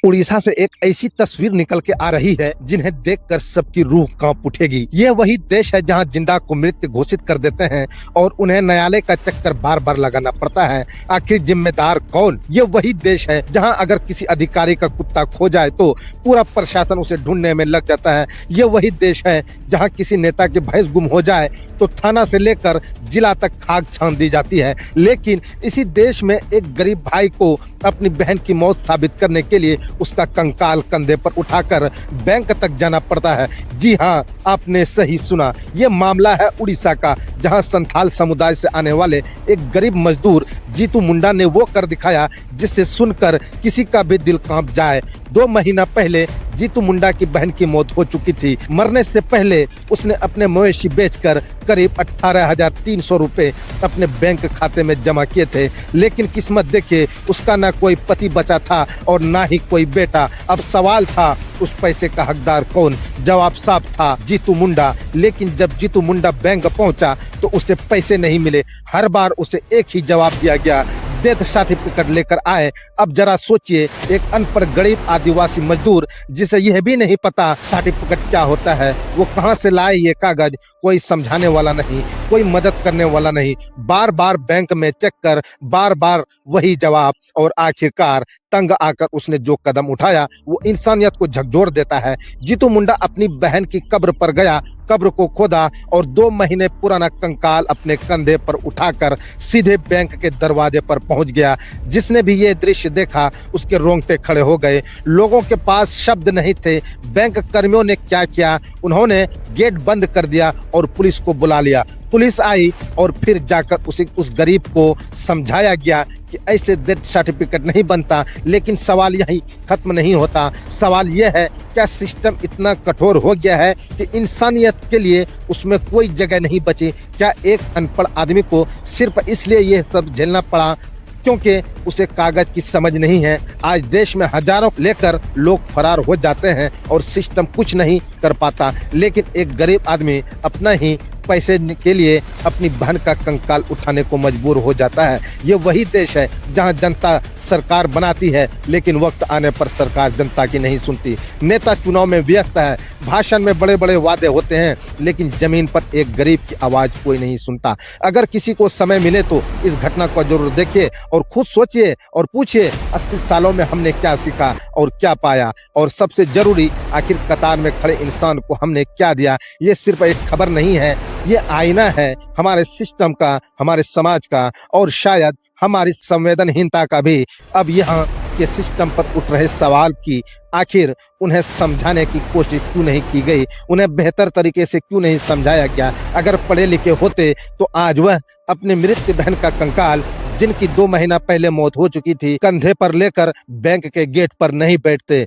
उड़ीसा से एक ऐसी तस्वीर निकल के आ रही है जिन्हें देखकर सबकी रूह कांप उठेगी। यह वही देश है जहां जिंदा को मृत घोषित कर देते हैं और उन्हें न्यायालय का चक्कर बार बार लगाना पड़ता है। आखिर जिम्मेदार कौन? यह वही देश है जहां अगर किसी अधिकारी का कुत्ता खो जाए तो पूरा प्रशासन उसे ढूंढने में लग जाता है। यह वही देश है जहां किसी नेता की भैंस गुम हो जाए तो थाना से लेकर जिला तक खाक छान दी जाती है। लेकिन इसी देश में एक गरीब भाई को अपनी बहन की मौत साबित करने के लिए उसका कंकाल कंधे पर उठाकर बैंक तक जाना पड़ता है। जी हाँ, आपने सही सुना, ये मामला है उड़ीसा का, जहां संथाल समुदाय से आने वाले एक गरीब मजदूर जीतू मुंडा ने वो कर दिखाया जिससे सुनकर किसी का भी दिल कांप जाए। 2 महीना पहले जीतू मुंडा की बहन की मौत हो चुकी थी। मरने से पहले उसने अपने मवेशी बेचकर करीब 18,300 रुपए अपने बैंक खाते में जमा किए थे। लेकिन किस्मत देखिए, उसका ना कोई पति बचा था और ना ही कोई बेटा। अब सवाल था उस पैसे का हकदार कौन? जवाब साफ था, जीतू मुंडा। लेकिन जब जीतू मुंडा बैंक पहुंचा तो उसे पैसे नहीं मिले। हर बार उसे एक ही जवाब दिया गया, डेथ सर्टिफिकेट लेकर आए। अब जरा सोचिए, एक अनपढ़ गरीब आदिवासी मजदूर जिसे यह भी नहीं पता सर्टिफिकेट क्या होता है, वो कहां से लाए ये कागज? कोई समझाने वाला नहीं, कोई मदद करने वाला नहीं। बार बार बैंक में चेक कर, बार बार वही जवाब, और आखिरकार तंग आकर उसने जो कदम उठाया वो इंसानियत को झकझोर देता है। जीतू मुंडा अपनी बहन की कब्र पर गया, कब्र को खोदा और 2 महीने पुराना कंकाल अपने कंधे पर उठाकर सीधे बैंक के दरवाजे पर पहुंच गया। जिसने भी ये दृश्य देखा उसके रोंगटे खड़े हो गए। लोगों के पास शब्द नहीं थे। बैंक कर्मियों ने क्या किया, उन्होंने गेट बंद कर दिया और पुलिस को बुला लिया। पुलिस आई और फिर जाकर उस गरीब को समझाया गया कि ऐसे डेथ सर्टिफिकेट नहीं बनता। लेकिन सवाल यही खत्म नहीं होता। सवाल यह है, क्या सिस्टम इतना कठोर हो गया है कि इंसानियत के लिए उसमें कोई जगह नहीं बची? क्या एक अनपढ़ आदमी को सिर्फ इसलिए यह सब झेलना पड़ा क्योंकि उसे कागज की समझ नहीं है? आज देश में हजारों लेकर लोग फरार हो जाते हैं और सिस्टम कुछ नहीं कर पाता। लेकिन एक गरीब आदमी अपना ही पैसे के लिए अपनी बहन का कंकाल उठाने को मजबूर हो जाता है। ये वही देश है जहां जनता सरकार बनाती है, लेकिन वक्त आने पर सरकार जनता की नहीं सुनती। नेता चुनाव में व्यस्त है, भाषण में बड़े बड़े वादे होते हैं, लेकिन जमीन पर एक गरीब की आवाज कोई नहीं सुनता। अगर किसी को समय मिले तो इस घटना को जरूर देखिए और खुद सोचिए और पूछिए, 80 सालों में हमने क्या सीखा और क्या पाया? और सबसे जरूरी, आखिर कतार में खड़े इंसान को हमने क्या दिया? ये सिर्फ एक खबर नहीं है, ये आईना है हमारे सिस्टम का, हमारे समाज का, और शायद हमारी संवेदनहीनता का भी। अब यहाँ के सिस्टम पर उठ रहे सवाल की आखिर उन्हें समझाने की कोशिश क्यों नहीं की गई? उन्हें बेहतर तरीके से क्यों नहीं समझाया गया? अगर पढ़े लिखे होते तो आज वह अपने मृत बहन का कंकाल, जिनकी 2 महीना पहले मौत हो चुकी थी, कंधे पर लेकर बैंक के गेट पर नहीं बैठते।